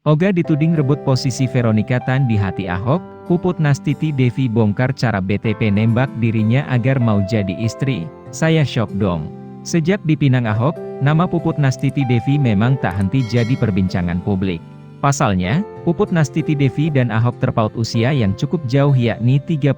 Oga dituding rebut posisi Veronica Tan di hati Ahok, Puput Nastiti Devi bongkar cara BTP nembak dirinya agar mau jadi istri. Saya syok dong. Sejak dipinang Ahok, nama Puput Nastiti Devi memang tak henti jadi perbincangan publik. Pasalnya, Puput Nastiti Devi dan Ahok terpaut usia yang cukup jauh yakni 31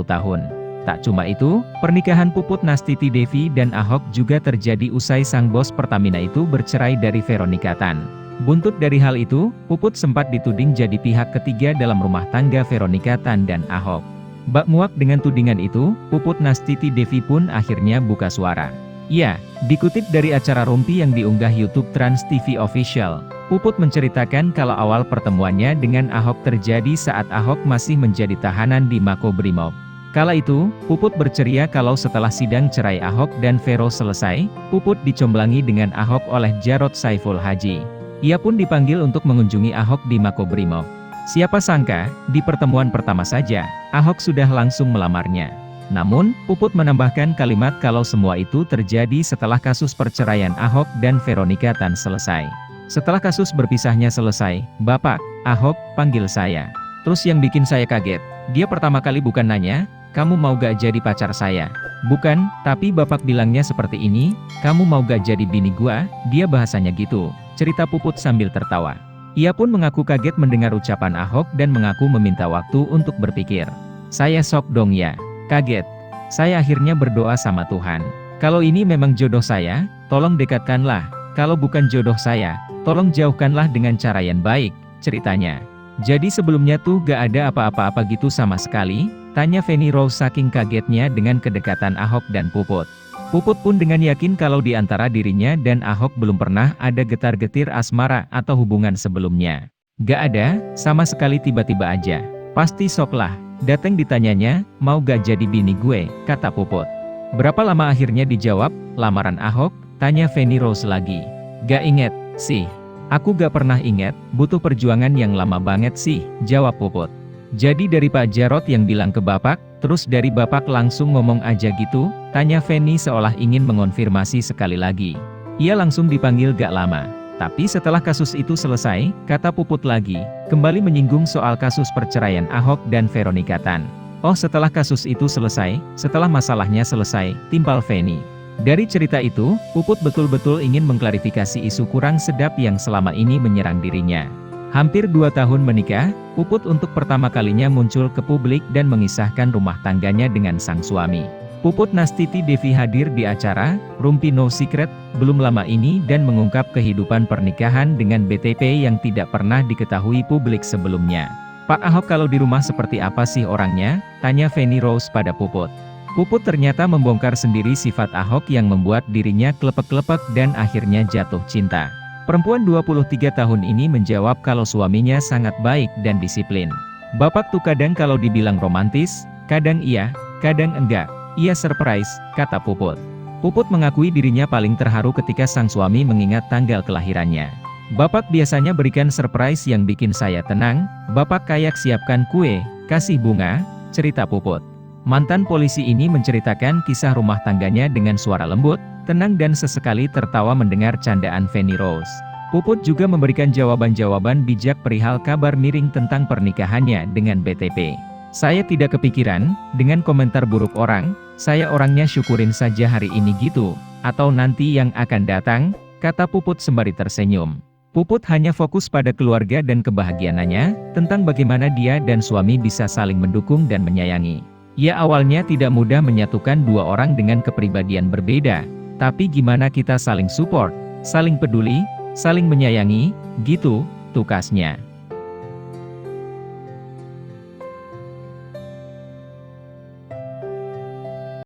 tahun. Tak cuma itu, pernikahan Puput Nastiti Devi dan Ahok juga terjadi usai sang bos Pertamina itu bercerai dari Veronica Tan. Buntut dari hal itu, Puput sempat dituding jadi pihak ketiga dalam rumah tangga Veronica Tan dan Ahok. Bak muak dengan tudingan itu, Puput Nastiti Devi pun akhirnya buka suara. Ya, dikutip dari acara Rumpi yang diunggah YouTube Trans TV Official, Puput menceritakan kalau awal pertemuannya dengan Ahok terjadi saat Ahok masih menjadi tahanan di Makobrimob. Kala itu, Puput berceria kalau setelah sidang cerai Ahok dan Vero selesai, Puput dicomblangi dengan Ahok oleh Jarod Saiful Haji. Ia pun dipanggil untuk mengunjungi Ahok di Makobrimob. Siapa sangka, di pertemuan pertama saja, Ahok sudah langsung melamarnya. Namun, Puput menambahkan kalimat kalau semua itu terjadi setelah kasus perceraian Ahok dan Veronica Tan selesai. Setelah kasus berpisahnya selesai, "Bapak, Ahok, panggil saya." Terus yang bikin saya kaget, dia pertama kali bukan nanya, "Kamu mau gak jadi pacar saya?" Bukan, tapi bapak bilangnya seperti ini, "Kamu mau gak jadi bini gua?" Dia bahasanya gitu, cerita Puput sambil tertawa. Ia pun mengaku kaget mendengar ucapan Ahok dan mengaku meminta waktu untuk berpikir. "Saya sok dong ya, kaget. Saya akhirnya berdoa sama Tuhan. Kalau ini memang jodoh saya, tolong dekatkanlah. Kalau bukan jodoh saya, tolong jauhkanlah dengan cara yang baik," ceritanya. "Jadi sebelumnya tuh gak ada apa-apa gitu sama sekali?" tanya Feni Rose saking kagetnya dengan kedekatan Ahok dan Puput. Puput pun dengan yakin kalau di antara dirinya dan Ahok belum pernah ada getar-getir asmara atau hubungan sebelumnya. "Gak ada, sama sekali tiba-tiba aja." "Pasti sok lah, dateng ditanyanya, mau gak jadi bini gue," kata Puput. "Berapa lama akhirnya dijawab, lamaran Ahok?" tanya Feni Rose lagi. "Gak inget, sih. Aku gak pernah inget, butuh perjuangan yang lama banget sih," jawab Puput. "Jadi dari Pak Jarod yang bilang ke bapak, terus dari bapak langsung ngomong aja gitu?" tanya Feni seolah ingin mengonfirmasi sekali lagi. "Ia langsung dipanggil gak lama. Tapi setelah kasus itu selesai," kata Puput lagi, kembali menyinggung soal kasus perceraian Ahok dan Veronica Tan. "Oh setelah kasus itu selesai, setelah masalahnya selesai," timpal Feni. Dari cerita itu, Puput betul-betul ingin mengklarifikasi isu kurang sedap yang selama ini menyerang dirinya. Hampir 2 tahun menikah, Puput untuk pertama kalinya muncul ke publik dan mengisahkan rumah tangganya dengan sang suami. Puput Nastiti Devi hadir di acara Rumpi No Secret belum lama ini dan mengungkap kehidupan pernikahan dengan BTP yang tidak pernah diketahui publik sebelumnya. "Pak Ahok kalau di rumah seperti apa sih orangnya?" tanya Feni Rose pada Puput. Puput ternyata membongkar sendiri sifat Ahok yang membuat dirinya klepek-klepek dan akhirnya jatuh cinta. Perempuan 23 tahun ini menjawab kalau suaminya sangat baik dan disiplin. "Bapak tuh kadang kalau dibilang romantis, kadang iya, kadang enggak. Iya surprise," kata Puput. Puput mengakui dirinya paling terharu ketika sang suami mengingat tanggal kelahirannya. "Bapak biasanya berikan surprise yang bikin saya tenang, bapak kayak siapkan kue, kasih bunga," cerita Puput. Mantan polisi ini menceritakan kisah rumah tangganya dengan suara lembut, tenang dan sesekali tertawa mendengar candaan Feni Rose. Puput juga memberikan jawaban-jawaban bijak perihal kabar miring tentang pernikahannya dengan BTP. "Saya tidak kepikiran, dengan komentar buruk orang, saya orangnya syukurin saja hari ini gitu, atau nanti yang akan datang," kata Puput sembari tersenyum. Puput hanya fokus pada keluarga dan kebahagiaannya, tentang bagaimana dia dan suami bisa saling mendukung dan menyayangi. Ya awalnya tidak mudah menyatukan dua orang dengan kepribadian berbeda, tapi gimana kita saling support, saling peduli, saling menyayangi, gitu, tukasnya.